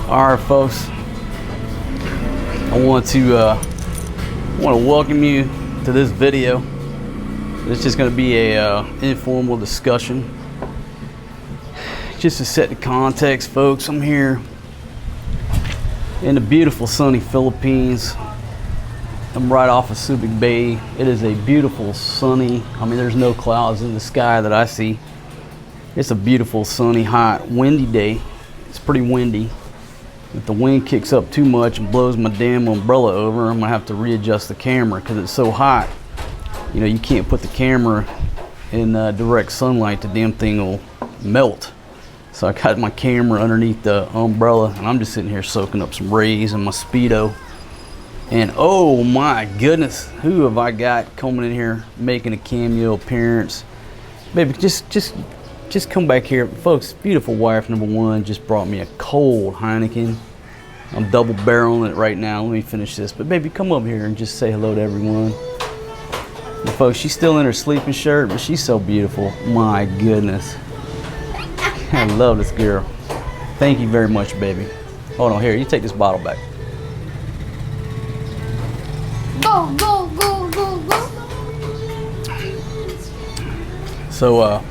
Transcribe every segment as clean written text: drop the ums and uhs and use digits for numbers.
All right, folks. I want to welcome you to this video. It's just going to be a informal discussion, just to set the context, folks. I'm here in the beautiful sunny Philippines. I'm right off of Subic Bay. It is a beautiful sunny, there's no clouds in the sky that I see. It's a beautiful sunny, hot, windy day. It's pretty windy. If the wind kicks up too much and blows my damn umbrella over, I'm gonna have to readjust the camera because it's so hot. You know, you can't put the camera in direct sunlight. The damn thing will melt. So I got my camera underneath the umbrella and I'm just sitting here soaking up some rays in my Speedo. And oh my goodness, who have I got coming in here making a cameo appearance? Baby, just come back here. Folks, beautiful wife number one just brought me a cold Heineken. I'm double barreling it right now. Let me finish this. But baby, come up here and just say hello to everyone. And folks, she's still in her sleeping shirt, but she's so beautiful. My goodness. I love this girl. Thank you very much, baby. Hold on, here, you take this bottle back. Go, go, go, go, go. So,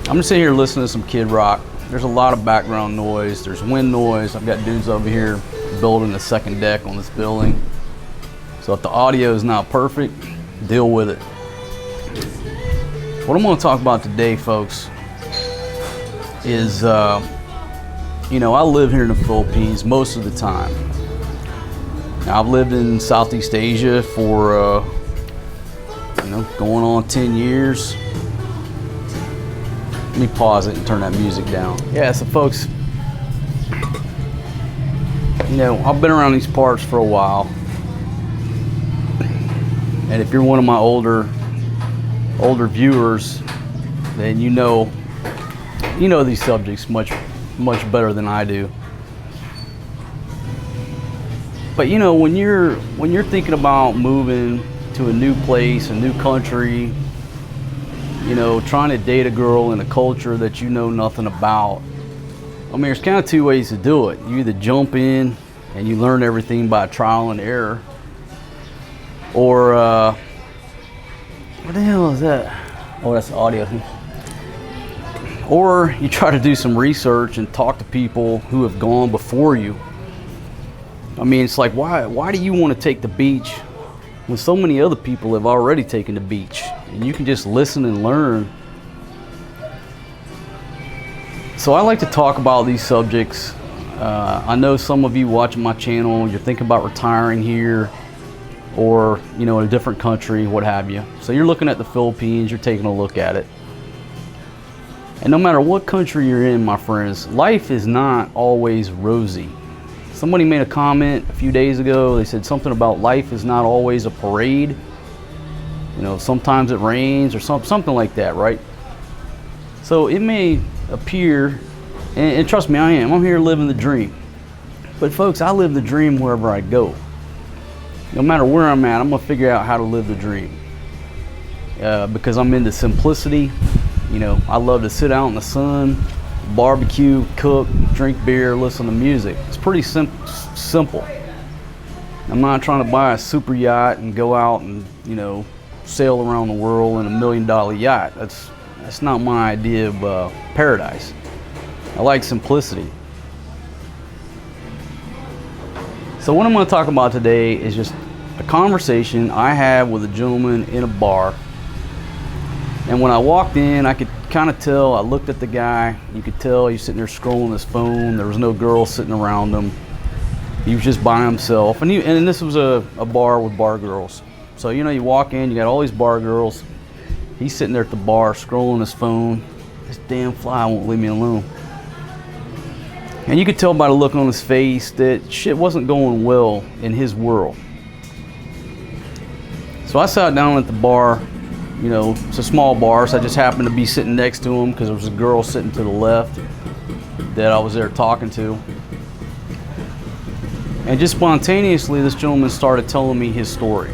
I'm just sitting here listening to some Kid Rock. There's a lot of background noise. There's wind noise. I've got dudes over here building the second deck on this building. So if the audio is not perfect, deal with it. What I'm going to talk about today, folks, is, you know, I live here in the Philippines most of the time. Now, I've lived in Southeast Asia for, you know, going on 10 years. Let me pause it and turn that music down. Yeah, so folks, you know, I've been around these parts for a while. And if you're one of my older viewers, then you know these subjects much better than I do. But you know, when you're thinking about moving to a new place, a new country, you know, trying to date a girl in a culture that you know nothing about. There's kind of two ways to do it. You either jump in and you learn everything by trial and error, or what the hell is that? Oh, that's the audio. Or you try to do some research and talk to people who have gone before you. It's like, why do you want to take the beach when so many other people have already taken the beach and you can just listen and learn? So I like to talk about these subjects. I know some of you watching my channel, you're thinking about retiring here or, you know, in a different country, what have you. So you're looking at the Philippines, you're taking a look at it. And no matter what country you're in, my friends, life is not always rosy. Somebody made a comment a few days ago. They said something about life is not always a parade. You know, sometimes it rains or something like that, right? So it may appear, and trust me, I'm here living the dream. But folks, I live the dream wherever I go. No matter where I'm at, I'm gonna figure out how to live the dream. Because I'm into simplicity. You know, I love to sit out in the sun, barbecue, cook, drink beer, listen to music. It's pretty simple. I'm not trying to buy a super yacht and go out and, you know, sail around the world in $1 million yacht. That's not my idea of paradise. I like simplicity. So what I'm going to talk about today is just a conversation I had with a gentleman in a bar. And when I walked in, I could kind of tell. I looked at the guy. You could tell he's sitting there scrolling his phone. There was no girl sitting around him. He was just by himself. And this was a bar with bar girls. So, you know, you walk in, you got all these bar girls. He's sitting there at the bar scrolling his phone. This damn fly won't leave me alone. And you could tell by the look on his face that shit wasn't going well in his world. So I sat down at the bar. You know, it's a small bar, so I just happened to be sitting next to him because there was a girl sitting to the left that I was there talking to. And just spontaneously, this gentleman started telling me his story.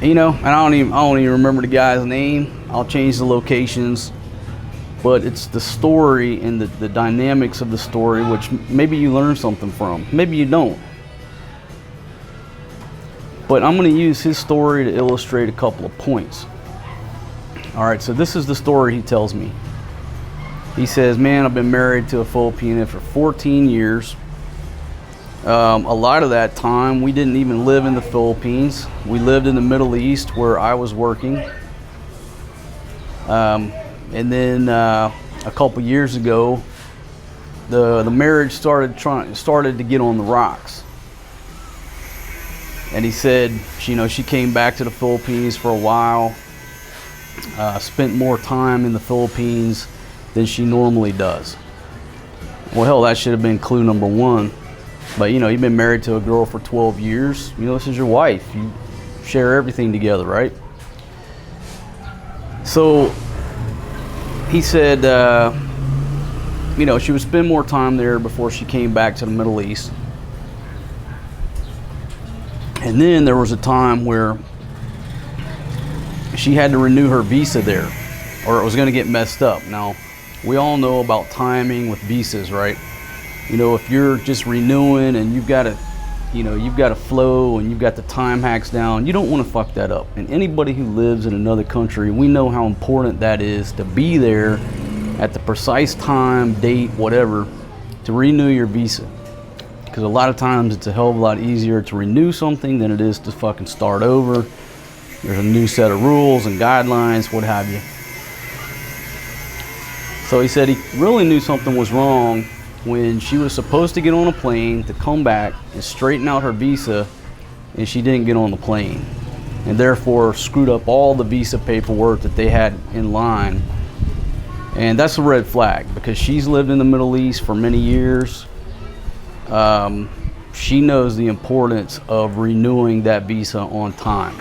You know, and I don't even remember the guy's name. I'll change the locations. but it's the story and the dynamics of the story, which maybe you learn something from, maybe you don't. But I'm going to use his story to illustrate a couple of points. All right, so this is the story he tells me. He says, man, I've been married to a Filipina for 14 years. A lot of that time, we didn't even live in the Philippines. We lived in the Middle East where I was working. And then a couple years ago, the marriage started to get on the rocks. And he said, she came back to the Philippines for a while, spent more time in the Philippines than she normally does. Well, hell, that should have been clue number one. But you've been married to a girl for 12 years. This is your wife. You share everything together, right? So he said, she would spend more time there before she came back to the Middle East. And then there was a time where she had to renew her visa there, or it was going to get messed up. Now, we all know about timing with visas, right? If you're just renewing and you've got a flow and you've got the time hacks down, you don't want to fuck that up. And anybody who lives in another country, we know how important that is to be there at the precise time, date, whatever, to renew your visa. Because a lot of times it's a hell of a lot easier to renew something than it is to fucking start over. There's a new set of rules and guidelines, what have you. So he said he really knew something was wrong when she was supposed to get on a plane to come back and straighten out her visa, and she didn't get on the plane, and therefore screwed up all the visa paperwork that they had in line. And that's a red flag, because she's lived in the Middle East for many years. She knows the importance of renewing that visa on time.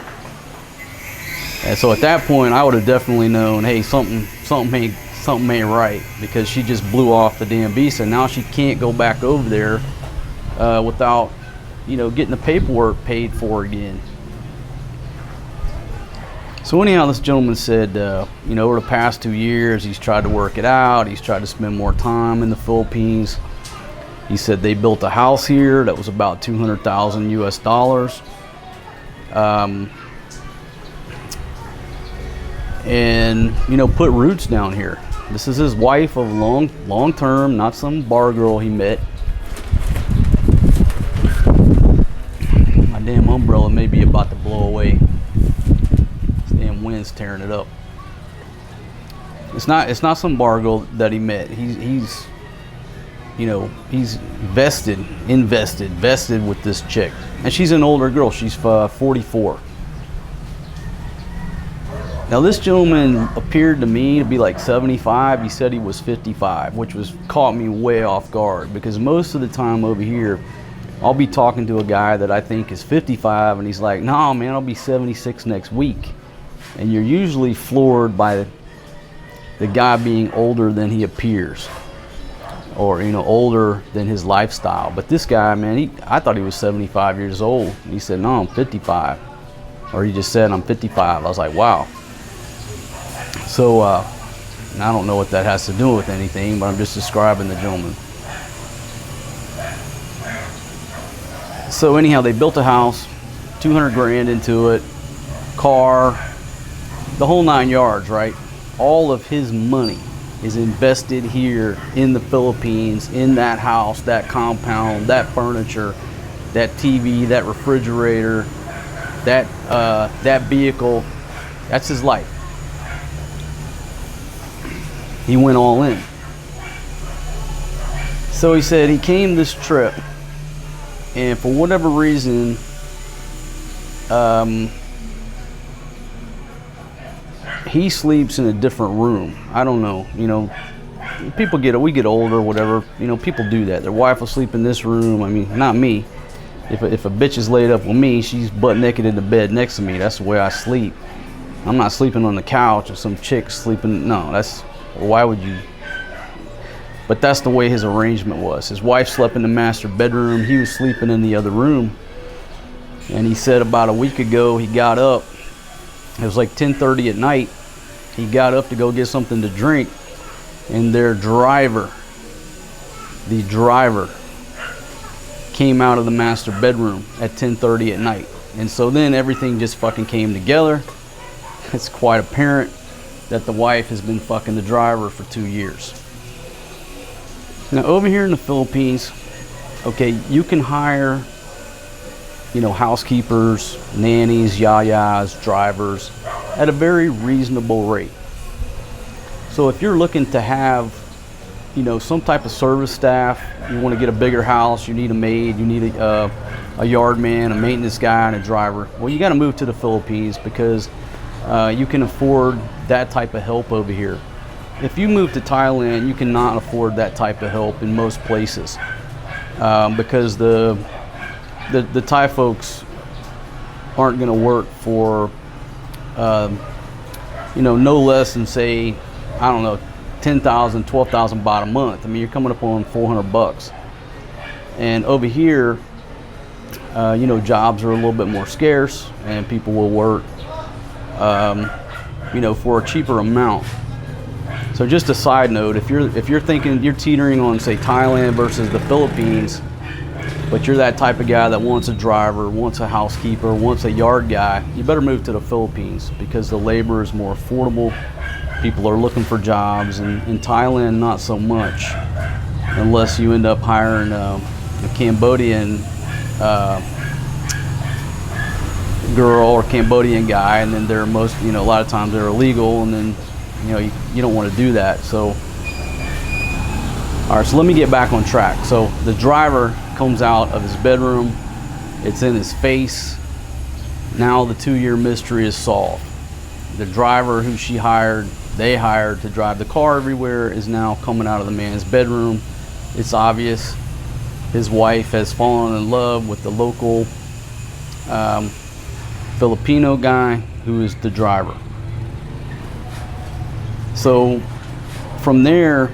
And so at that point, I would have definitely known, hey, something ain't right, because she just blew off the damn visa. Now she can't go back over there without, getting the paperwork paid for again. So anyhow, this gentleman said, over the past 2 years, he's tried to work it out. He's tried to spend more time in the Philippines. He said they built a house here that was about $200,000 US. And put roots down here. This is his wife of long term, not some bar girl he met. My damn umbrella may be about to blow away. This damn wind's tearing it up. It's not some bar girl that he met. He's vested with this chick, and she's an older girl. She's 44. Now this gentleman appeared to me to be like 75. He said he was 55, which caught me way off guard, because most of the time over here, I'll be talking to a guy that I think is 55, and he's like, "No, man, I'll be 76 next week." And you're usually floored by the guy being older than he appears, or older than his lifestyle. But this guy, man, I thought he was 75 years old. He said, "No, I'm 55," or he just said, "I'm 55." I was like, wow. So I don't know what that has to do with anything, but I'm just describing the gentleman. So anyhow, they built a house, 200 grand into it, car, the whole 9 yards, right? All of his money is invested here in the Philippines, in that house, that compound, that furniture, that TV, that refrigerator, that vehicle. That's his life. He went all in. So he said he came this trip, and for whatever reason, he sleeps in a different room. I don't know. We get older, whatever. People do that. Their wife will sleep in this room. I mean, not me. If a bitch is laid up with me, she's butt naked in the bed next to me. That's the way I sleep. I'm not sleeping on the couch or some chick sleeping. No, why would you? But that's the way his arrangement was. His wife slept in the master bedroom. He was sleeping in the other room. And he said about a week ago, he got up. It was like 10:30 at night. He got up to go get something to drink. and their driver, the driver, came out of the master bedroom at 10:30 at night. And so then everything just fucking came together. It's quite apparent that the wife has been fucking the driver for 2 years. Now over here in the Philippines, okay, you can hire, you know, housekeepers, nannies, yayas, drivers at a very reasonable rate. So if you're looking to have, you know, some type of service staff, you want to get a bigger house, you need a maid, you need a yard man, a maintenance guy, and a driver, well, you got to move to the Philippines because you can afford that type of help over here. If you move to Thailand, you cannot afford that type of help in most places because the Thai folks aren't going to work for, you know, no less than, say, I don't know, 10,000, 12,000 baht a month. I mean, you're coming up on $400. And over here, you know, jobs are a little bit more scarce, and people will work, you know, for a cheaper amount. So just a side note, if you're thinking you're teetering on, say, Thailand versus the Philippines, but you're that type of guy that wants a driver, wants a housekeeper, wants a yard guy, you better move to the Philippines because the labor is more affordable. People are looking for jobs, and in Thailand, not so much, unless you end up hiring a Cambodian girl or Cambodian guy, and then they're most, you know, a lot of times they're illegal, and then, you know, you don't want to do that. So, all right, so let me get back on track. So the driver comes out of his bedroom, it's in his face. Now the 2-year mystery is solved. The driver who they hired to drive the car everywhere is now coming out of the man's bedroom. It's obvious his wife has fallen in love with the local Filipino guy who is the driver. So from there,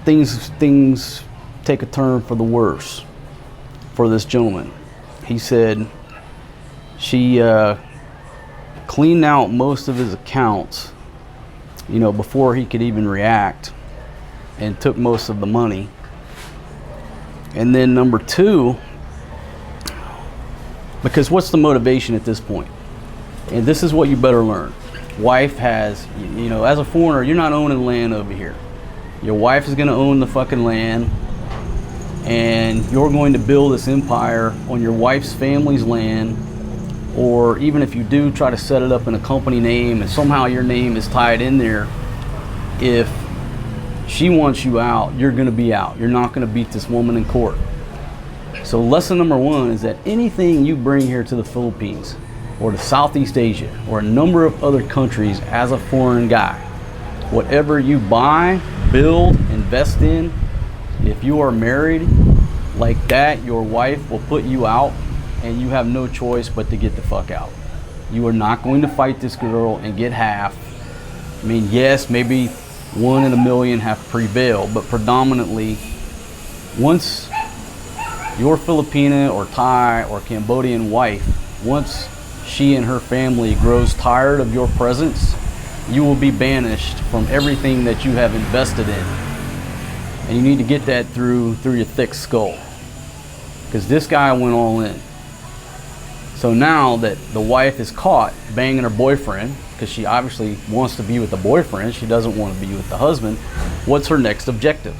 things take a turn for the worse for this gentleman. He said she cleaned out most of his accounts, you know, before he could even react, and took most of the money. And then number two, because what's the motivation at this point? And this is what you better learn. Wife has, you know, as a foreigner, you're not owning land over here. Your wife is going to own the fucking land, and you're going to build this empire on your wife's family's land. Or even if you do try to set it up in a company name and somehow your name is tied in there, if she wants you out, you're going to be out. You're not going to beat this woman in court. So lesson number one is that anything you bring here to the Philippines or to Southeast Asia or a number of other countries as a foreign guy, whatever you buy, build, invest in, if you are married like that, your wife will put you out, and you have no choice but to get the fuck out. You are not going to fight this girl and get half. I mean, yes, maybe 1 in a million have prevailed, but predominantly, once your Filipina or Thai or Cambodian wife, once she and her family grows tired of your presence, you will be banished from everything that you have invested in. And you need to get that through your thick skull, because this guy went all in. So now that the wife is caught banging her boyfriend, because she obviously wants to be with the boyfriend, she doesn't want to be with the husband, what's her next objective?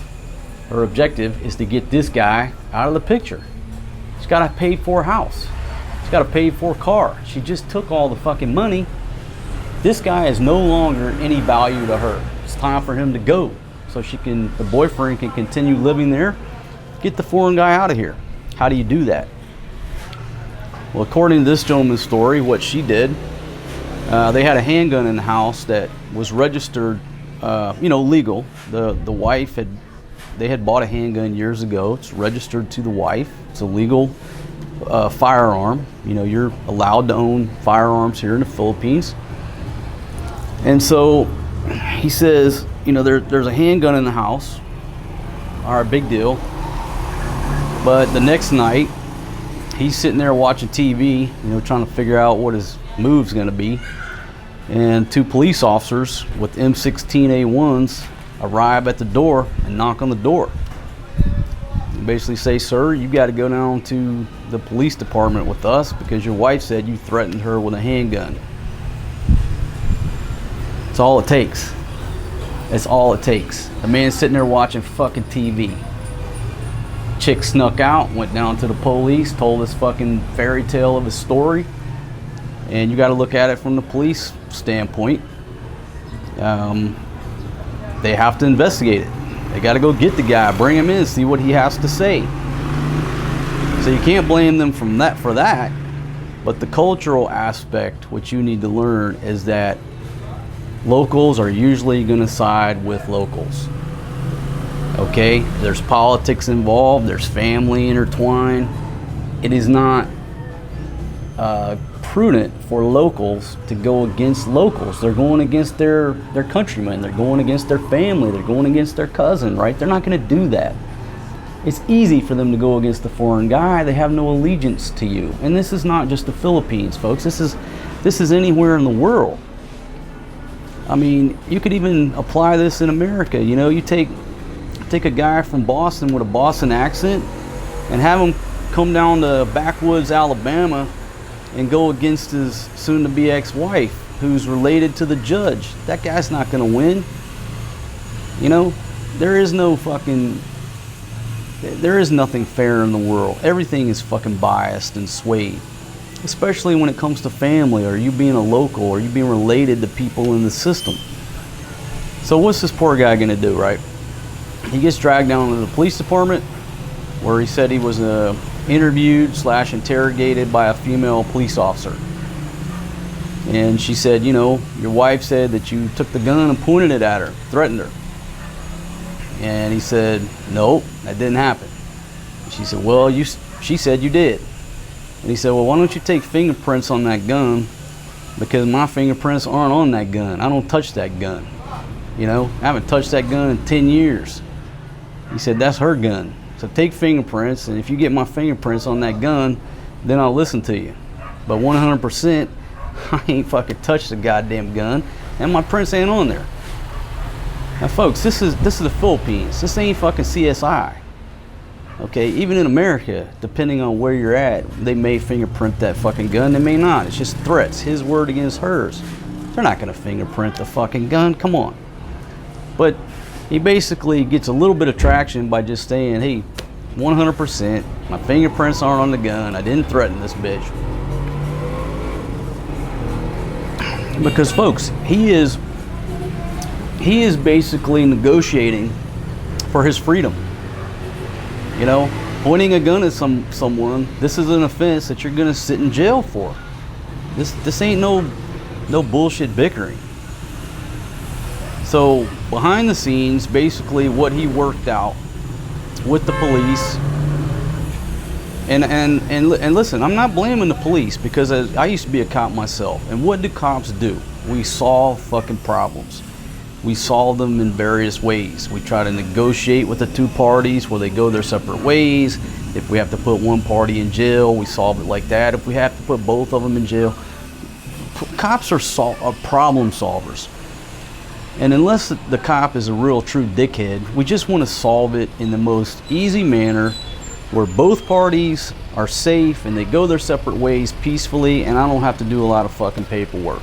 Her objective is to get this guy out of the picture. She's got to pay for a house. She's got to pay for a car. She just took all the fucking money. This guy is no longer any value to her. It's time for him to go, so the boyfriend can continue living there. Get the foreign guy out of here. How do you do that? Well, according to this gentleman's story, what she did, they had a handgun in the house that was registered, you know, legal. The wife they had bought a handgun years ago. It's registered to the wife. It's a legal firearm. You know, you're allowed to own firearms here in the Philippines. And so he says, you know, there's a handgun in the house. All right, big deal. But the next night, he's sitting there watching TV, you know, trying to figure out what his move's going to be. And 2 police officers with M16A1s arrive at the door and knock on the door. They basically say, sir, you got to go down to the police department with us because your wife said you threatened her with a handgun. That's all it takes. That's all it takes. The man's sitting there watching fucking TV. Chick snuck out, went down to the police, told this fucking fairy tale of his story. And you got to look at it from the police standpoint. They have to investigate it. They got to go get the guy, bring him in, see what he has to say. So you can't blame them for that. But the cultural aspect, what you need to learn is that locals are usually going to side with locals. Okay? There's politics involved. There's family intertwined. It is not prudent for locals to go against locals. They're going against their countrymen. They're going against their family. They're going against their cousin, right? They're not going to do that. It's easy for them to go against the foreign guy. They have no allegiance to you. And this is not just the Philippines, folks. This is anywhere in the world. I mean, you could even apply this in America. You know, you take a guy from Boston with a Boston accent and have him come down to backwoods Alabama and go against his soon-to-be ex-wife who's related to the judge. That guy's not going to win. You know, there is nothing fair in the world. Everything is fucking biased and swayed, especially when it comes to family or you being a local or you being related to people in the system. So what's this poor guy going to do, right? He gets dragged down to the police department where he said he was interviewed / interrogated by a female police officer. And she said, you know, your wife said that you took the gun and pointed it at her, threatened her. And he said, nope, that didn't happen. She said, well, she said you did. And he said, well, why don't you take fingerprints on that gun? Because my fingerprints aren't on that gun. I don't touch that gun. You know, I haven't touched that gun in 10 years. He said, that's her gun. So take fingerprints, and if you get my fingerprints on that gun, then I'll listen to you. But 100%, I ain't fucking touched the goddamn gun, and my prints ain't on there. Now, folks, this is the Philippines. This ain't fucking CSI. Okay, even in America, depending on where you're at, they may fingerprint that fucking gun. They may not. It's just threats. His word against hers. They're not gonna fingerprint the fucking gun. Come on. But he basically gets a little bit of traction by just saying, hey, 100%, my fingerprints aren't on the gun. I didn't threaten this bitch. Because, folks, he is basically negotiating for his freedom. You know, pointing a gun at someone, this is an offense that you're gonna sit in jail for. This ain't no bullshit bickering. So behind the scenes, basically what he worked out with the police, and listen, I'm not blaming the police because I used to be a cop myself. And what do cops do? We solve fucking problems. We solve them in various ways. We try to negotiate with the two parties where they go their separate ways. If we have to put one party in jail, we solve it like that. If we have to put both of them in jail, cops are problem solvers. And unless the cop is a real true dickhead, we just want to solve it in the most easy manner where both parties are safe and they go their separate ways peacefully, and I don't have to do a lot of fucking paperwork.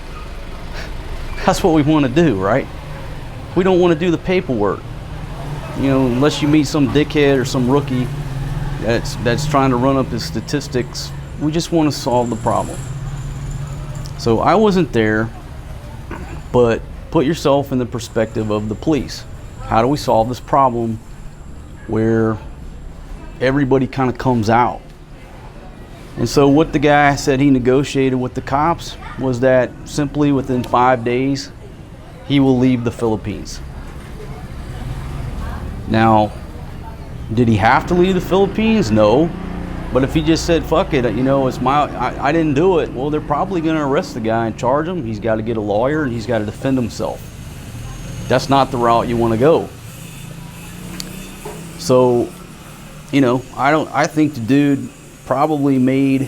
That's what we want to do, right? We don't want to do the paperwork, you know, unless you meet some dickhead or some rookie that's trying to run up his statistics. We just want to solve the problem. So I wasn't there, but put yourself in the perspective of the police. How do we solve this problem where everybody kind of comes out? And so what the guy said he negotiated with the cops was that simply within 5 days, he will leave the Philippines. Now, did he have to leave the Philippines? No. But if he just said, fuck it, you know, I didn't do it, well, they're probably going to arrest the guy and charge him. He's got to get a lawyer and he's got to defend himself. That's not the route you want to go. So, you know, I think the dude probably made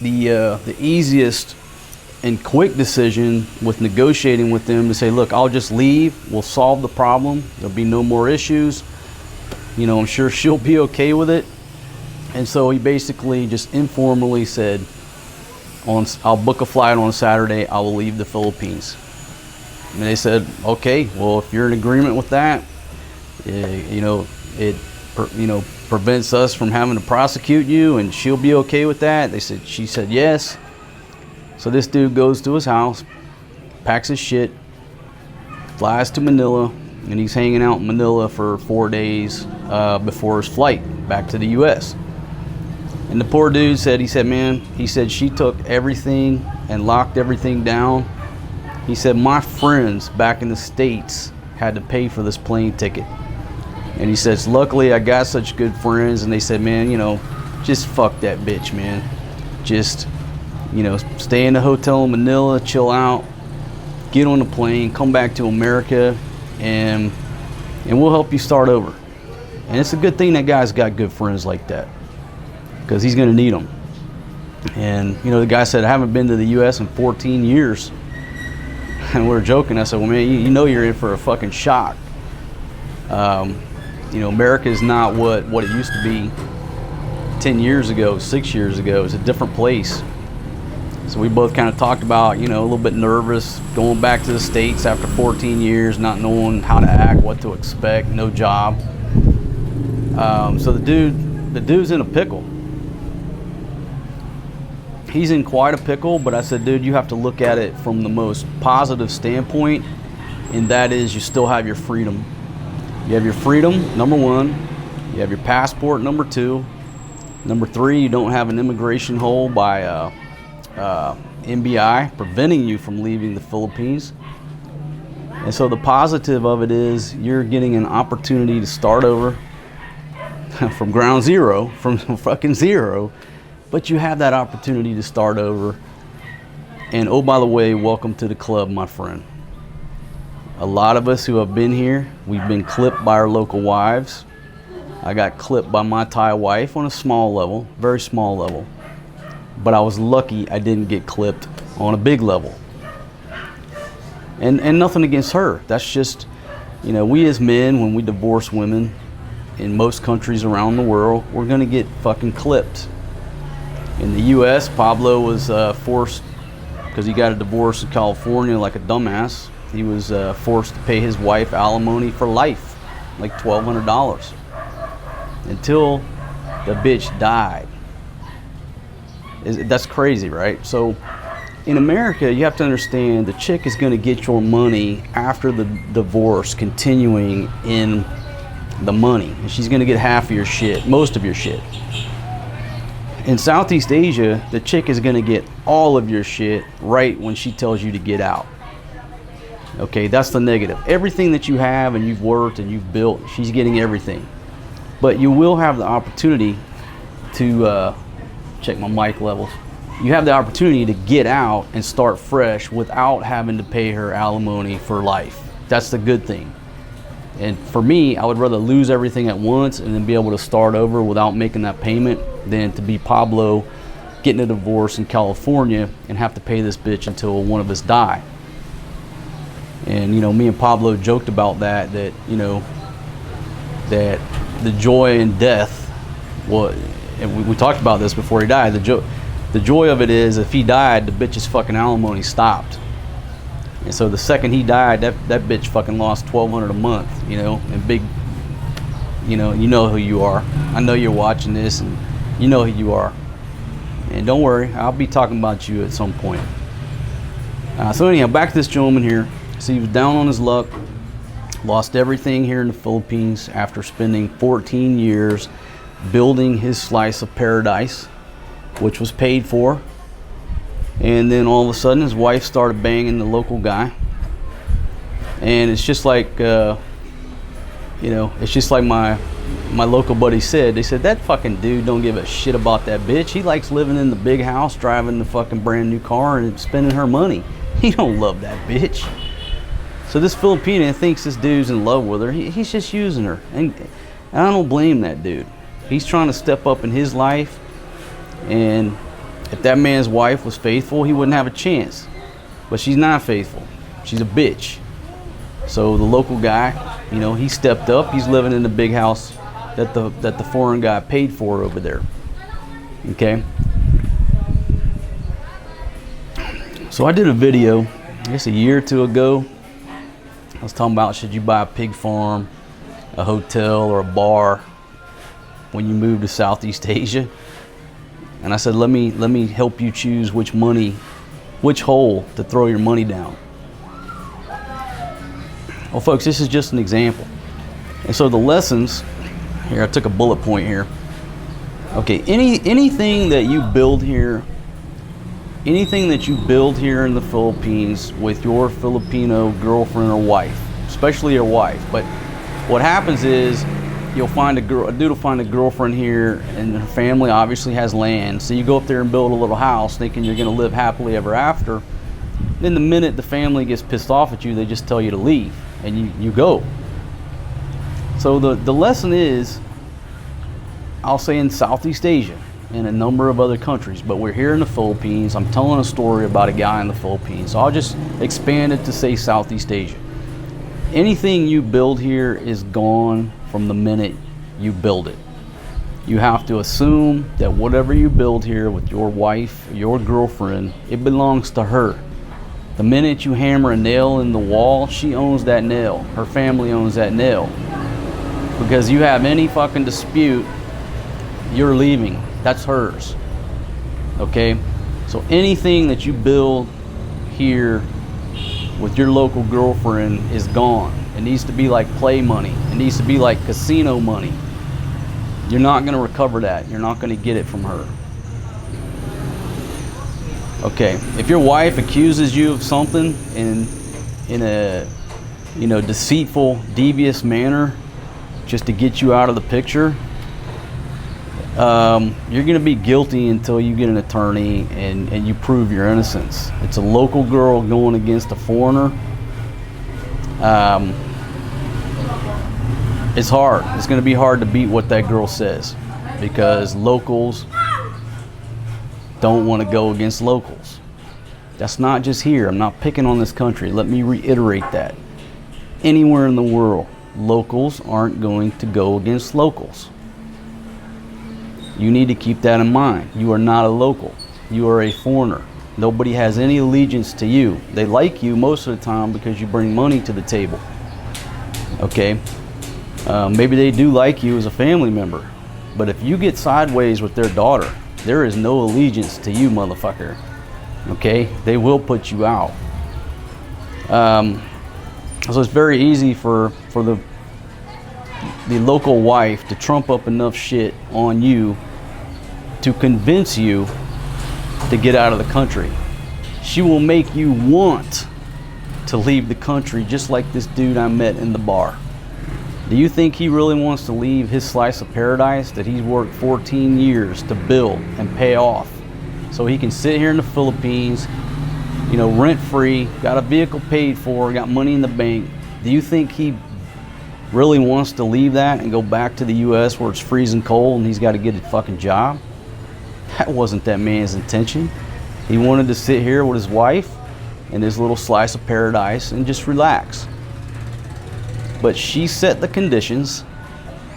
the easiest and quick decision with negotiating with them to say, look, I'll just leave. We'll solve the problem. There'll be no more issues. You know, I'm sure she'll be okay with it. And so he basically just informally said, I'll book a flight on Saturday. I will leave the Philippines. And they said, okay, well, if you're in agreement with that, it prevents us from having to prosecute you, and she'll be okay with that. She said yes. So this dude goes to his house, packs his shit, flies to Manila, and he's hanging out in Manila for 4 days before his flight back to the U.S. And the poor dude said, she took everything and locked everything down. He said, my friends back in the States had to pay for this plane ticket. And he says, luckily I got such good friends, and they said, man, just fuck that bitch, man. Just, stay in the hotel in Manila, chill out, get on the plane, come back to America, and we'll help you start over. And it's a good thing that guy's got good friends like that, because he's gonna need them. And the guy said, I haven't been to the US in 14 years. And we were joking. I said, well, man, you're in for a fucking shock. America is not what it used to be 10 years ago, 6 years ago. It's a different place. So we both kind of talked about, a little bit nervous going back to the States after 14 years, not knowing how to act, what to expect, no job. So the dude's in a pickle. He's in quite a pickle, but I said, dude, you have to look at it from the most positive standpoint, and that is you still have your freedom. You have your freedom, number one. You have your passport, number two. Number three, you don't have an immigration hold by NBI preventing you from leaving the Philippines. And so the positive of it is you're getting an opportunity to start over from ground zero, from fucking zero. But you have that opportunity to start over. And oh, by the way, welcome to the club, my friend. A lot of us who have been here, we've been clipped by our local wives. I got clipped by my Thai wife on a small level, very small level. But I was lucky I didn't get clipped on a big level. And nothing against her. That's just, we as men, when we divorce women in most countries around the world, we're gonna get fucking clipped. In the U.S., Pablo was forced, because he got a divorce in California like a dumbass, he was forced to pay his wife alimony for life, like $1,200, until the bitch died. That's crazy, right? So in America, you have to understand the chick is going to get your money after the divorce, continuing in the money. And she's going to get half of your shit, most of your shit. In Southeast Asia, the chick is going to get all of your shit right when she tells you to get out. Okay, that's the negative. Everything that you have and you've worked and you've built, she's getting everything. But you will have the opportunity to, check my mic levels. You have the opportunity to get out and start fresh without having to pay her alimony for life. That's the good thing. And for me, I would rather lose everything at once and then be able to start over without making that payment than to be Pablo getting a divorce in California and have to pay this bitch until one of us die. And me and Pablo joked about that that the joy in death, well, and we talked about this before he died, the joy of it is if he died, the bitch's fucking alimony stopped. And so the second he died, that bitch fucking lost $1,200 a month, and big, you know who you are. I know you're watching this, and you know who you are. And don't worry, I'll be talking about you at some point. So anyhow, back to this gentleman here. So he was down on his luck, lost everything here in the Philippines after spending 14 years building his slice of paradise, which was paid for. And then all of a sudden his wife started banging the local guy. And it's just like, it's just like my local buddy said. They said, that fucking dude don't give a shit about that bitch. He likes living in the big house, driving the fucking brand new car and spending her money. He don't love that bitch. So this Filipina thinks this dude's in love with her. He's just using her. And I don't blame that dude. He's trying to step up in his life. And if that man's wife was faithful, he wouldn't have a chance. but she's not faithful. She's a bitch. So the local guy, you know, he stepped up. He's living in the big house that the foreign guy paid for over there. Okay. So I did a video, I guess a year or two ago. I was talking about, should you buy a pig farm, a hotel, or a bar when you move to Southeast Asia? And I said, let me help you choose which hole to throw your money down. Well, folks, this is just an example. And so the lessons here, I took a bullet point here. Okay, anything that you build here, anything that you build here in the Philippines with your Filipino girlfriend or wife, especially your wife, but what happens is you'll find a dude will find a girlfriend here, and her family obviously has land, so you go up there and build a little house thinking you're going to live happily ever after. Then the minute the family gets pissed off at you, they just tell you to leave, and you go. So the lesson is, I'll say in Southeast Asia and a number of other countries, but we're here in the Philippines. I'm telling a story about a guy in the Philippines, so I'll just expand it to say Southeast Asia. Anything you build here is gone from the minute you build it. You have to assume that whatever you build here with your wife, your girlfriend, it belongs to her. The minute you hammer a nail in the wall, she owns that nail. Her family owns that nail. Because you have any fucking dispute, you're leaving. That's hers. Okay? So anything that you build here with your local girlfriend is gone. It needs to be like play money. It needs to be like casino money. You're not going to recover that. You're not going to get it from her. Okay, if your wife accuses you of something in a deceitful, devious manner, just to get you out of the picture, you're going to be guilty until you get an attorney and you prove your innocence. It's a local girl going against a foreigner. It's hard. It's going to be hard to beat what that girl says, because locals don't want to go against locals. That's not just here. I'm not picking on this country. Let me reiterate that. Anywhere in the world, locals aren't going to go against locals. You need to keep that in mind. You are not a local. You are a foreigner. Nobody has any allegiance to you. They like you most of the time because you bring money to the table. Okay? Maybe they do like you as a family member. But if you get sideways with their daughter, there is no allegiance to you, motherfucker. Okay? They will put you out. So it's very easy for the local wife to trump up enough shit on you to convince you to get out of the country. She will make you want to leave the country, just like this dude I met in the bar. Do you think he really wants to leave his slice of paradise that he's worked 14 years to build and pay off, so he can sit here in the Philippines, rent free, got a vehicle paid for, got money in the bank? Do you think he really wants to leave that and go back to the US where it's freezing cold and he's got to get a fucking job? That wasn't that man's intention. He wanted to sit here with his wife and his little slice of paradise and just relax. But she set the conditions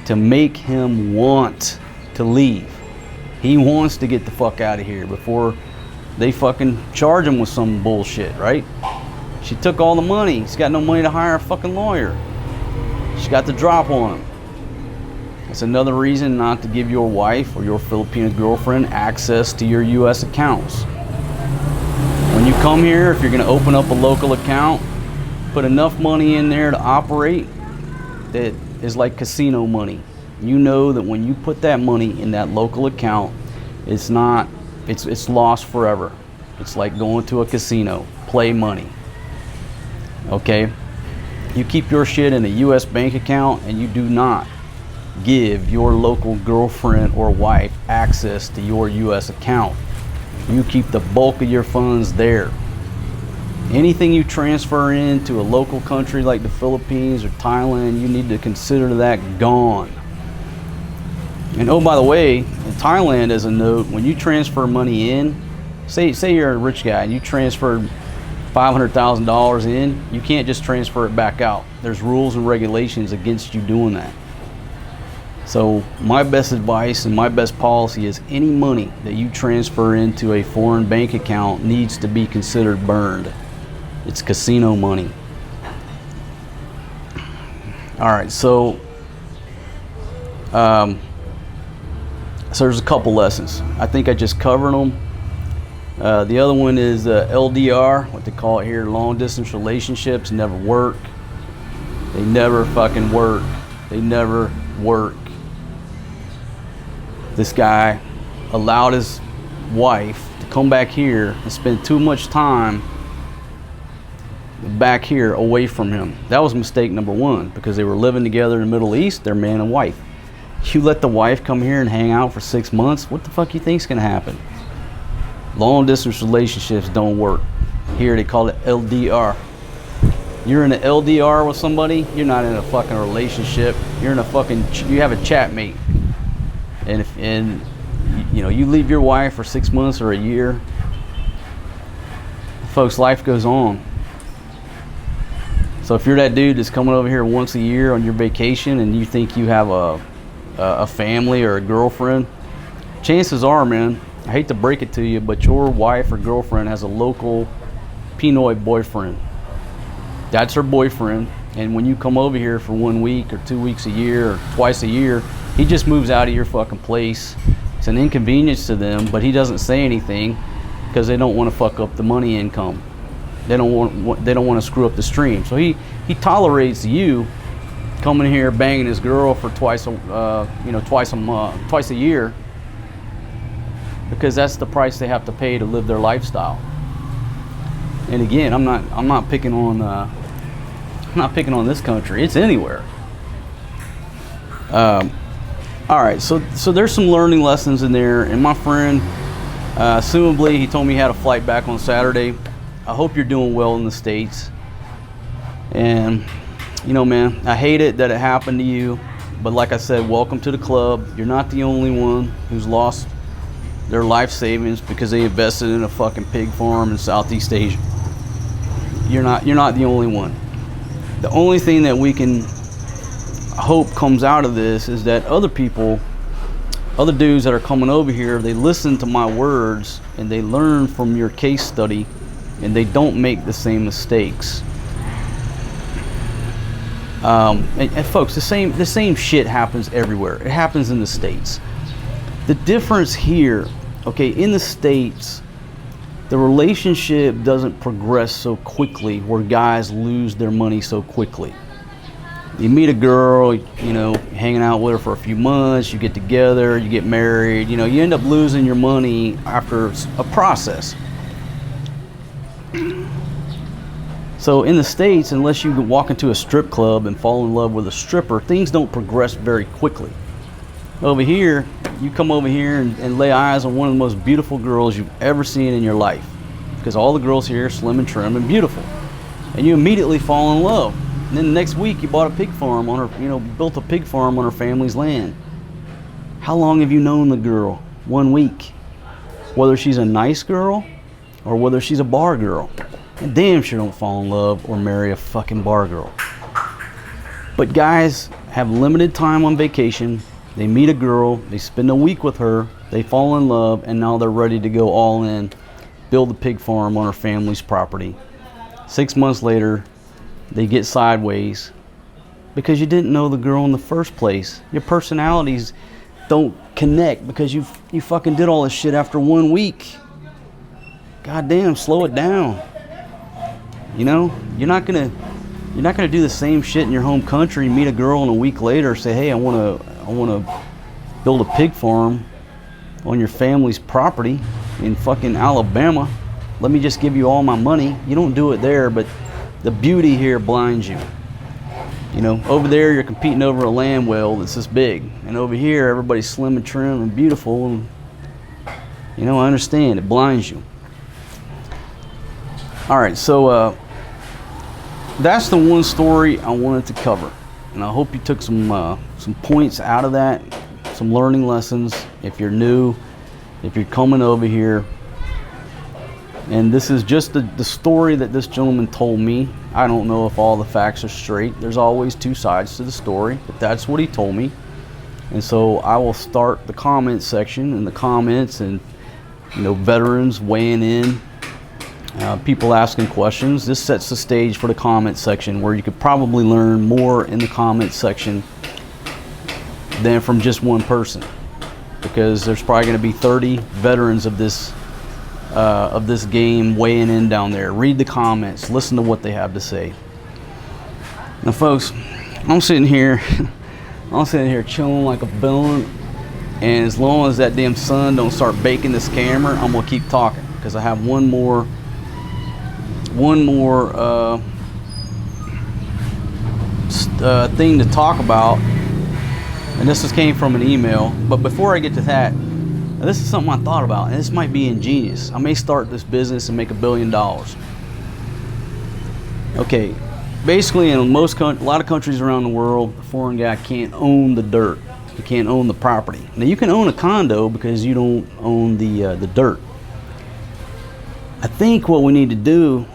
to make him want to leave. He wants to get the fuck out of here before they fucking charge him with some bullshit, right? She took all the money. He's got no money to hire a fucking lawyer. She got the drop on him. That's another reason not to give your wife or your Filipino girlfriend access to your US accounts. When you come here, if you're going to open up a local account, put enough money in there to operate that is like casino money. You know that when you put that money in that local account, it's lost forever. It's like going to a casino, play money. Okay? You keep your shit in a US bank account, and you do not give your local girlfriend or wife access to your US account. You keep the bulk of your funds there. Anything you transfer into a local country like the Philippines or Thailand, you need to consider that gone. And oh, by the way, in Thailand, as a note, when you transfer money in, say you're a rich guy and you transferred $500,000 in, you can't just transfer it back out. There's rules and regulations against you doing that. So my best advice and my best policy is any money that you transfer into a foreign bank account needs to be considered burned. It's casino money. All right, so there's a couple lessons. I think I just covered them. The other one is LDR, what they call it here, long distance relationships never work. They never fucking work. They never work. This guy allowed his wife to come back here and spend too much time back here away from him. That was mistake number one, because they were living together in the Middle East. They're man and wife. You let the wife come here and hang out for 6 months, what the fuck you think's gonna happen? Long distance relationships don't work. Here they call it LDR. You're in an LDR with somebody, you're not in a fucking relationship. You're in a fucking, you have a chat mate. And you know, you leave your wife for 6 months or a year, folks, life goes on. So if you're that dude that's coming over here once a year on your vacation and you think you have a family or a girlfriend, chances are, man, I hate to break it to you, but your wife or girlfriend has a local Pinoy boyfriend. That's her boyfriend, and when you come over here for 1 week or 2 weeks a year or twice a year, he just moves out of your fucking place. It's an inconvenience to them, but he doesn't say anything because they don't want to fuck up the money income. They don't want to screw up the stream. So he tolerates you coming here banging his girl for twice a year, because that's the price they have to pay to live their lifestyle. And again, I'm not picking on this country. It's anywhere. All right, so there's some learning lessons in there. And my friend, assumably, he told me he had a flight back on Saturday. I hope you're doing well in the States. And you know, man, I hate it that it happened to you, but like I said, welcome to the club. You're not the only one who's lost their life savings because they invested in a fucking pig farm in Southeast Asia. You're not the only one. The only thing that we can hope comes out of this is that other people, other dudes that are coming over here, they listen to my words and they learn from your case study and they don't make the same mistakes. And folks, the same shit happens everywhere. It happens in the States. The difference here, okay, in the States, the relationship doesn't progress so quickly where guys lose their money so quickly. You meet a girl, you know, hanging out with her for a few months, you get together, you get married, you know, you end up losing your money after a process. So in the States, unless you walk into a strip club and fall in love with a stripper, things don't progress very quickly. Over here, you come over here and lay eyes on one of the most beautiful girls you've ever seen in your life, because all the girls here are slim and trim and beautiful, and you immediately fall in love. And then the next week you bought a pig farm on her, you know, built a pig farm on her family's land. How long have you known the girl? 1 week. Whether she's a nice girl or whether she's a bar girl. And damn sure don't fall in love or marry a fucking bar girl. But guys have limited time on vacation. They meet a girl, they spend a week with her, they fall in love, and now they're ready to go all in, build a pig farm on her family's property. 6 months later, they get sideways because you didn't know the girl in the first place. Your personalities don't connect because you fucking did all this shit after 1 week. God damn, slow it down. You know, you're not gonna do the same shit in your home country and meet a girl and a week later say, hey, I wanna build a pig farm on your family's property in fucking Alabama. Let me just give you all my money. You don't do it there, but the beauty here blinds you. You know, over there you're competing over a lamb whale that's this big, and over here everybody's slim and trim and beautiful, and you know, I understand, it blinds you. All right, so that's the one story I wanted to cover, and I hope you took some points out of that, some learning lessons. If you're new, if you're coming over here, And this is just the story that this gentleman told me. I don't know if all the facts are straight. There's always two sides to the story, but that's what he told me. And so I will start the comment section in the comments, and veterans weighing in, people asking questions. This sets the stage for the comment section, where you could probably learn more in the comment section than from just one person, because there's probably going to be 30 veterans of this game weighing in down there. Read the comments, listen to what they have to say. Now folks, I'm sitting here chilling like a villain, and as long as that damn sun don't start baking this camera, I'm gonna keep talking, because I have one more thing to talk about, and this just came from an email. But before I get to that, this is something I thought about, and this might be ingenious. I may start this business and make $1 billion. Okay, basically in a lot of countries around the world, the foreign guy can't own the dirt. You can't own the property. Now you can own a condo because you don't own the dirt. I think what we need to do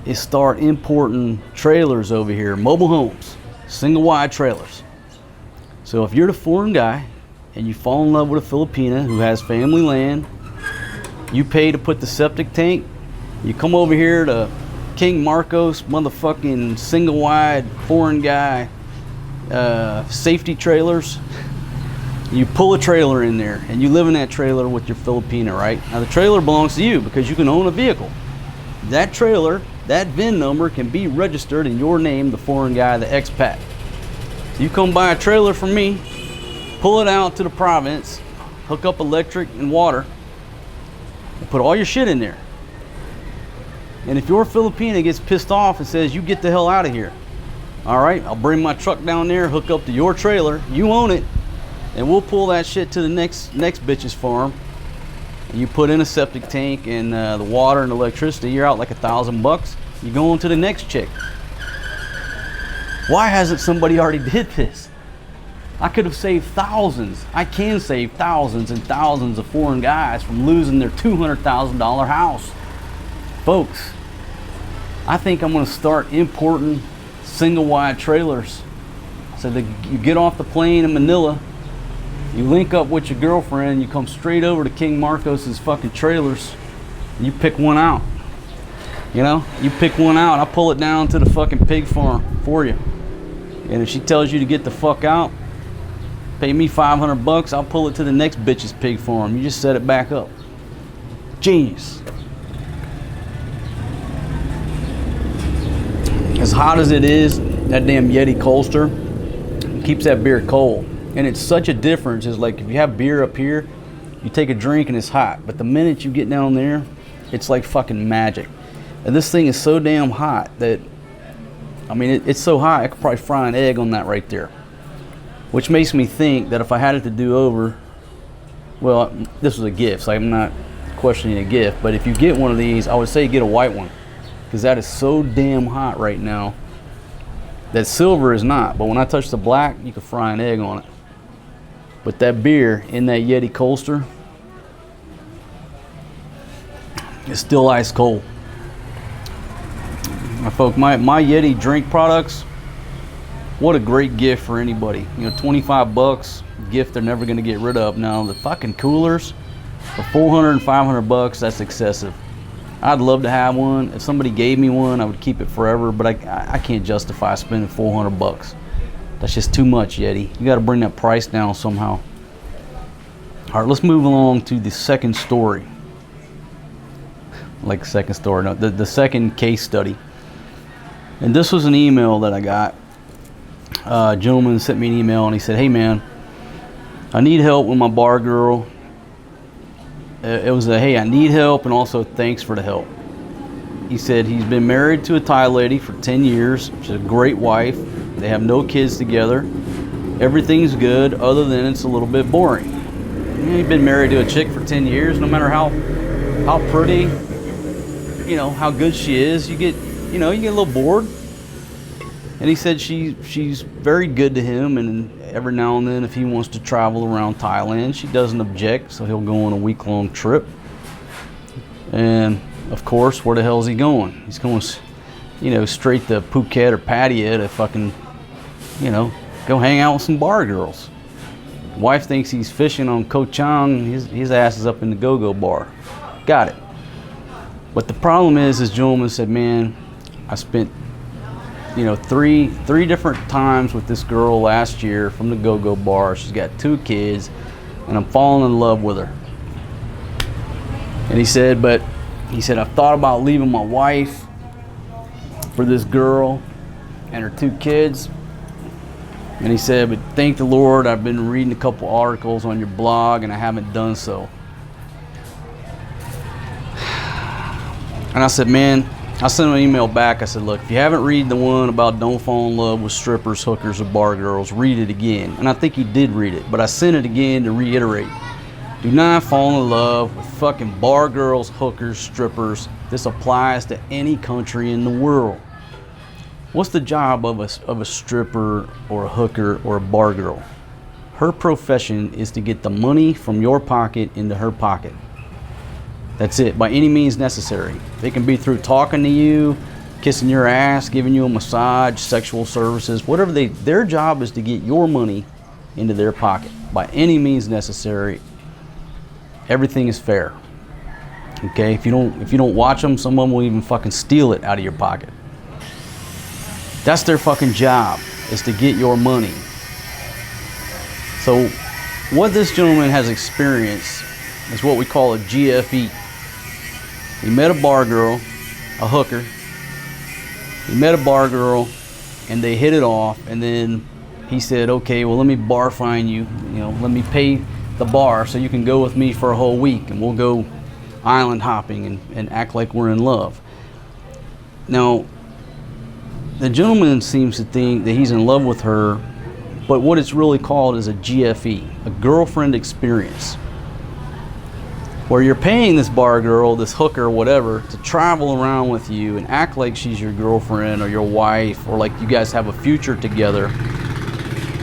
is start importing trailers over here, mobile homes, single wide trailers. So if you're the foreign guy and you fall in love with a Filipina who has family land, you pay to put the septic tank, you come over here to King Marcos motherfucking single wide foreign guy safety trailers. You pull a trailer in there and you live in that trailer with your Filipina, right? Now the trailer belongs to you because you can own a vehicle. That trailer, that VIN number can be registered in your name, the foreign guy, the expat. So you come buy a trailer from me, pull it out to the province, hook up electric and water, and put all your shit in there. And if your Filipina gets pissed off and says, you get the hell out of here, all right, I'll bring my truck down there, hook up to your trailer, you own it, and we'll pull that shit to the next bitch's farm. And you put in a septic tank and the water and electricity, you're out like $1,000. You go on to the next chick. Why hasn't somebody already did this? I could have saved thousands. I can save thousands and thousands of foreign guys from losing their $200,000 house. Folks, I think I'm gonna start importing single wide trailers. So that you get off the plane in Manila, you link up with your girlfriend, you come straight over to King Marcos's fucking trailers, and you pick one out. You pick one out, I pull it down to the fucking pig farm for you. And if she tells you to get the fuck out, pay me $500, I'll pull it to the next bitch's pig farm. You just set it back up. Genius. As hot as it is, that damn Yeti Coaster keeps that beer cold. And it's such a difference. It's like if you have beer up here, you take a drink and it's hot. But the minute you get down there, it's like fucking magic. And this thing is so damn hot that, I mean, it's so hot, I could probably fry an egg on that right there. Which makes me think that if I had it to do over, well, this was a gift, so I'm not questioning a gift. But if you get one of these, I would say get a white one, because that is so damn hot right now that silver is not. But when I touch the black, you can fry an egg on it. But that beer in that Yeti Coaster is still ice cold. My folk, my Yeti drink products, what a great gift for anybody. $25, gift they're never gonna get rid of. Now the fucking coolers for $400 and $500, that's excessive. I'd love to have one. If somebody gave me one, I would keep it forever, but I can't justify spending $400. That's just too much, Yeti. You gotta bring that price down somehow. All right, let's move along to the second story. Like second story, no, the second case study. And this was an email that I got. A gentleman sent me an email and he said, hey man, I need help with my bar girl. It was a, hey, I need help, and also thanks for the help. He said he's been married to a Thai lady for 10 years. She's a great wife. They have no kids together. Everything's good, other than it's a little bit boring. You've been married to a chick for 10 years, no matter how pretty, how good she is, you get a little bored. And he said she's very good to him, and every now and then if he wants to travel around Thailand, she doesn't object, so he'll go on a week-long trip. And of course, where the hell is he going? He's going, you know, straight to Phuket or Pattaya to fucking, you know, go hang out with some bar girls. Wife thinks he's fishing on Koh Chang. His ass is up in the go-go bar. Got it. But the problem is, this gentleman said, man, I spent, you know, three different times with this girl last year from the go-go bar. She's got 2 kids, and I'm falling in love with her. And he said, I've thought about leaving my wife for this girl and her 2 kids. And he said, but thank the Lord, I've been reading a couple articles on your blog and I haven't done so. And I said, man, I sent him an email back. I said, look, if you haven't read the one about don't fall in love with strippers, hookers, or bar girls, read it again. And I think he did read it, but I sent it again to reiterate. Do not fall in love with fucking bar girls, hookers, strippers. This applies to any country in the world. What's the job of a stripper or a hooker or a bar girl? Her profession is to get the money from your pocket into her pocket. That's it, by any means necessary. They can be through talking to you, kissing your ass, giving you a massage, sexual services, whatever their job is to get your money into their pocket by any means necessary. Everything is fair. Okay, if you don't watch them, someone will even fucking steal it out of your pocket. That's their fucking job, is to get your money. So what this gentleman has experienced is what we call a GFE. He met a bar girl, a hooker. He met a bar girl and they hit it off, and then he said, okay, well, let me bar fine you. You know, let me pay the bar so you can go with me for a whole week and we'll go island hopping and act like we're in love. Now, the gentleman seems to think that he's in love with her, but what it's really called is a GFE, a girlfriend experience, where you're paying this bar girl, this hooker, whatever, to travel around with you and act like she's your girlfriend or your wife, or like you guys have a future together.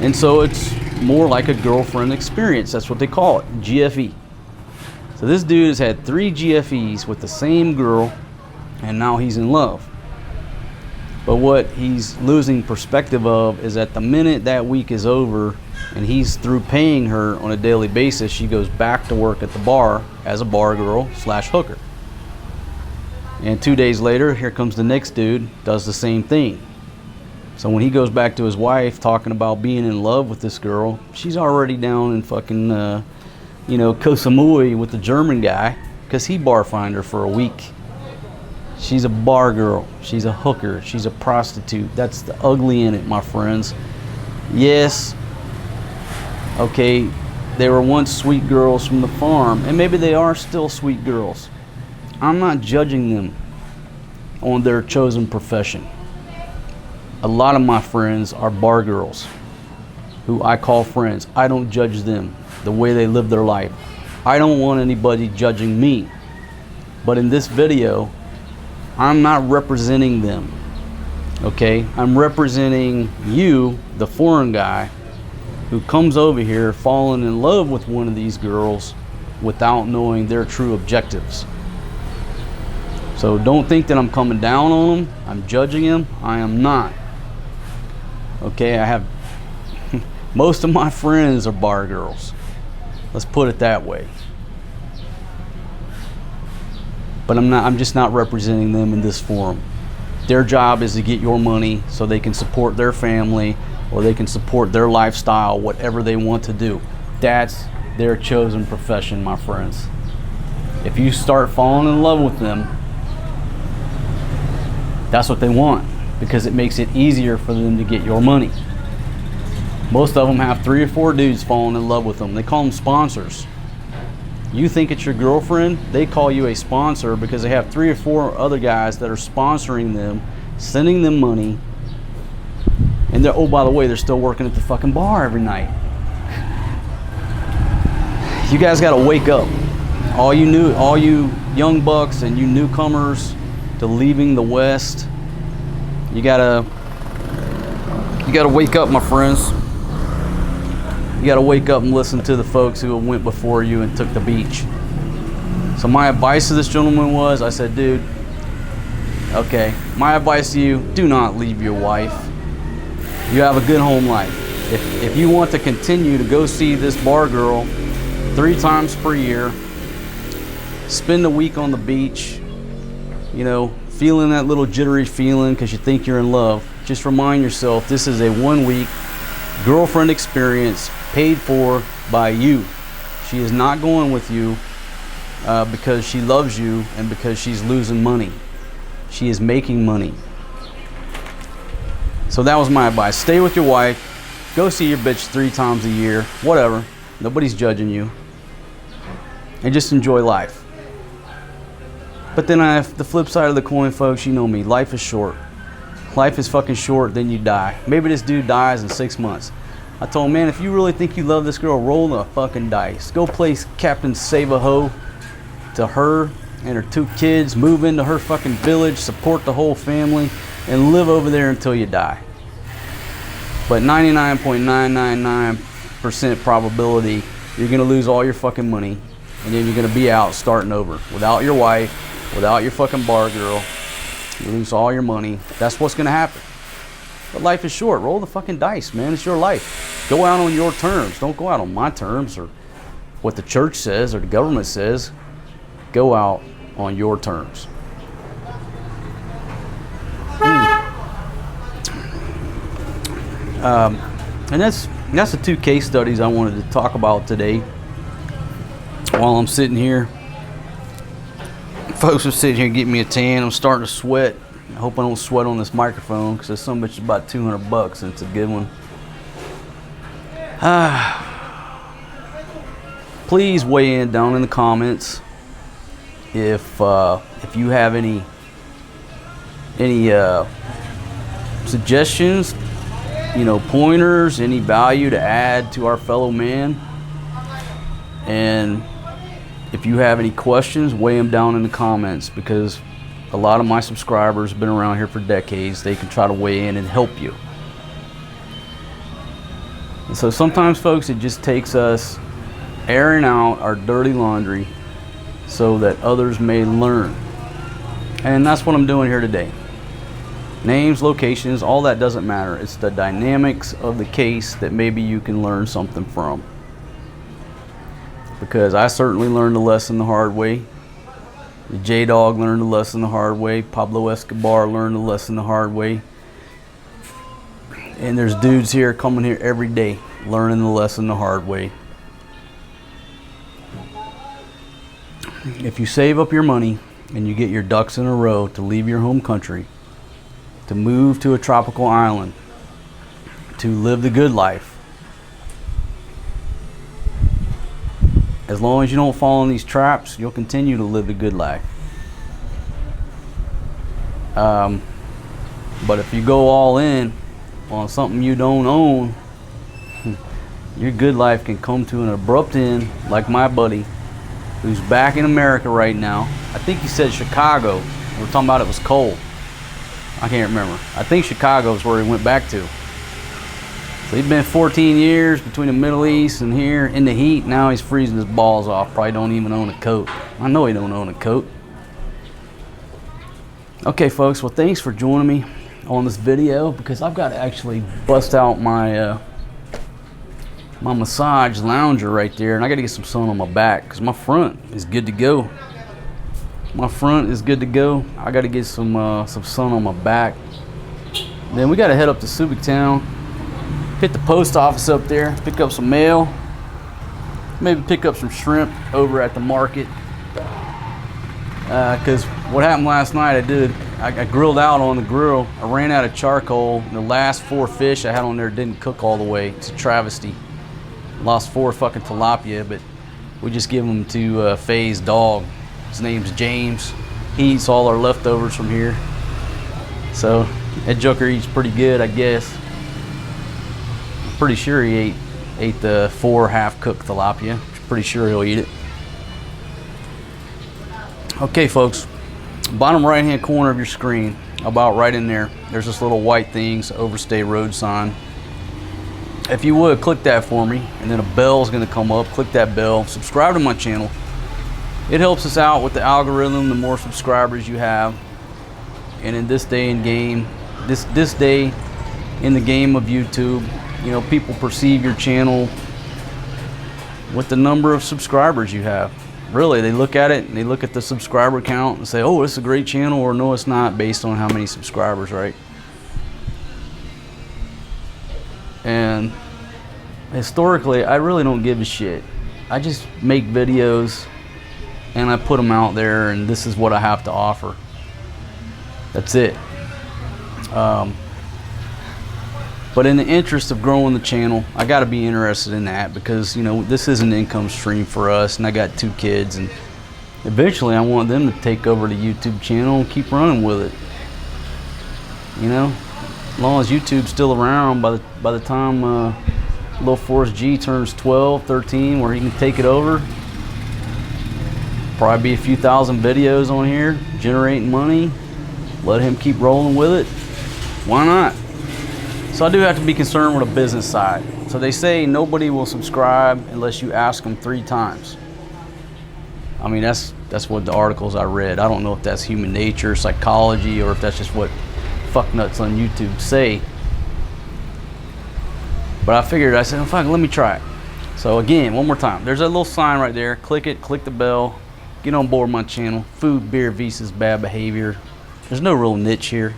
And so it's more like a girlfriend experience. That's what they call it, GFE. So this dude has had 3 GFEs with the same girl, and now he's in love. But what he's losing perspective of is that the minute that week is over and he's through paying her on a daily basis, she goes back to work at the bar as a bar girl / hooker. And 2 days later, here comes the next dude, does the same thing. So when he goes back to his wife talking about being in love with this girl, she's already down in fucking, you know, Koh Samui with the German guy, because he bar fined her for a week. She's a bar girl, she's a hooker, she's a prostitute. That's the ugly in it, my friends. Yes, okay, they were once sweet girls from the farm, and maybe they are still sweet girls. I'm not judging them on their chosen profession. A lot of my friends are bar girls who I call friends. I don't judge them, the way they live their life. I don't want anybody judging me. But in this video, I'm not representing them, okay? I'm representing you, the foreign guy, who comes over here falling in love with one of these girls without knowing their true objectives. So don't think that I'm coming down on them, I'm judging them. I am not. Okay, I have, most of my friends are bar girls. Let's put it that way. But I'm just not representing them in this forum. Their job is to get your money so they can support their family or they can support their lifestyle, whatever they want to do. That's their chosen profession, my friends. If you start falling in love with them, that's what they want, because it makes it easier for them to get your money. Most of them have 3 or 4 dudes falling in love with them. They call them sponsors. You think it's your girlfriend, they call you a sponsor because they have 3 or 4 other guys that are sponsoring them, sending them money, and they're, oh, by the way, they're still working at the fucking bar every night. You guys gotta wake up. All you young bucks and you newcomers to leaving the West, you gotta wake up, my friends. You gotta wake up and listen to the folks who went before you and took the beach. So my advice to this gentleman was, I said, dude, okay, my advice to you, do not leave your wife. You have a good home life. If you want to continue to go see this bar girl 3 times per year, spend a week on the beach, you know, feeling that little jittery feeling because you think you're in love, just remind yourself this is a 1-week girlfriend experience paid for by you. She is not going with you because she loves you and because she's losing money. She is making money. So that was my advice. Stay with your wife. Go see your bitch 3 times a year. Whatever. Nobody's judging you. And just enjoy life. But then I have the flip side of the coin, folks. You know me. Life is short. Life is fucking short, then you die. Maybe this dude dies in 6 months. I told him, man, if you really think you love this girl, roll the fucking dice. Go play Captain Save-A-Ho to her and her 2 kids. Move into her fucking village. Support the whole family. And live over there until you die. But 99.999% probability you're going to lose all your fucking money. And then you're going to be out starting over. Without your wife. Without your fucking bar girl. You lose all your money. That's what's going to happen. But life is short. Roll the fucking dice, man. It's your life. Go out on your terms. Don't go out on my terms or what the church says or the government says. Go out on your terms. And that's the 2 case studies I wanted to talk about today. While I'm sitting here, folks are sitting here getting me a tan. I'm starting to sweat. I hope I don't sweat on this microphone because this son of a bitch is about $200 and it's a good one. Please weigh in down in the comments if you have any suggestions, you know, pointers, any value to add to our fellow man. And if you have any questions, weigh them down in the comments, because a lot of my subscribers have been around here for decades. They can try to weigh in and help you. And so sometimes, folks, it just takes us airing out our dirty laundry so that others may learn. And that's what I'm doing here today. Names, locations, all that doesn't matter. It's the dynamics of the case that maybe you can learn something from. Because I certainly learned a lesson the hard way. The J-Dog learned a lesson the hard way. Pablo Escobar learned a lesson the hard way. And there's dudes here coming here every day learning the lesson the hard way. If you save up your money and you get your ducks in a row to leave your home country, to move to a tropical island, to live the good life, as long as you don't fall in these traps, you'll continue to live the good life. But if you go all in on something you don't own, your good life can come to an abrupt end, like my buddy, who's back in America right now. I think he said Chicago. We were talking about it was cold. I can't remember. I think Chicago is where he went back to. So he's been 14 years between the Middle East and here in the heat. Now he's freezing his balls off. Probably don't even own a coat. I know he don't own a coat. Okay, folks. Well, thanks for joining me on this video, because I've got to actually bust out my my massage lounger right there, and I got to get some sun on my back because my front is good to go. My front is good to go. I got to get some sun on my back. Then we got to head up to Subic Town. Hit the post office up there, pick up some mail, maybe pick up some shrimp over at the market. Because what happened last night, I grilled out on the grill. I ran out of charcoal. The last 4 fish I had on there didn't cook all the way. It's a travesty. Lost 4 fucking tilapia, but we just give them to Faye's dog. His name's James. He eats all our leftovers from here. So that joker eats pretty good, I guess. Pretty sure he ate the 4 half-cooked tilapia. Pretty sure he'll eat it. Okay, folks. Bottom right-hand corner of your screen, about right in there, there's this little white things, Overstay Road sign. If you would, click that for me, and then a bell's going to come up. Click that bell. Subscribe to my channel. It helps us out with the algorithm, the more subscribers you have. And in this day and game, this day in the game of YouTube, you know, people perceive your channel with the number of subscribers you have. Really, they look at it and they look at the subscriber count and say, oh, this is a great channel, or no, it's not, based on how many subscribers, right? And historically, I really don't give a shit. I just make videos and I put them out there, and this is what I have to offer. That's it. But in the interest of growing the channel, I got to be interested in that, because, you know, this is an income stream for us, and I got 2 kids, and eventually I want them to take over the YouTube channel and keep running with it. You know, as long as YouTube's still around, by the time little Forrest G turns 12, 13, where he can take it over, probably be a few thousand videos on here generating money. Let him keep rolling with it. Why not? So I do have to be concerned with a business side. So they say nobody will subscribe unless you ask them 3 times. I mean, that's what the articles I read. I don't know if that's human nature, psychology, or if that's just what fucknuts on YouTube say. But I figured, I said, oh, fuck, let me try it. So again, one more time. There's that little sign right there. Click it, click the bell. Get on board my channel. Food, beer, visas, bad behavior. There's no real niche here.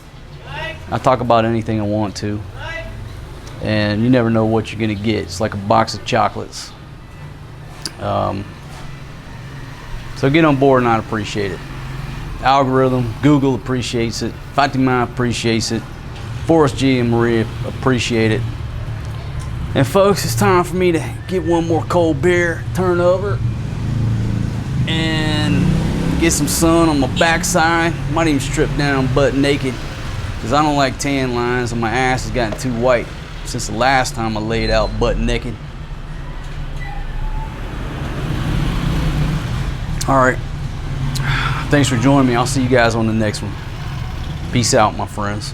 I talk about anything I want to, and you never know what you're gonna get. It's like a box of chocolates. So get on board, and I'd appreciate it. Algorithm, Google appreciates it. Fatima appreciates it. Forrest G and Maria appreciate it. And folks, it's time for me to get one more cold beer, turn over, and get some sun on my backside. Might even strip down butt naked, because I don't like tan lines, and my ass has gotten too white since the last time I laid out butt naked. All right. Thanks for joining me. I'll see you guys on the next one. Peace out, my friends.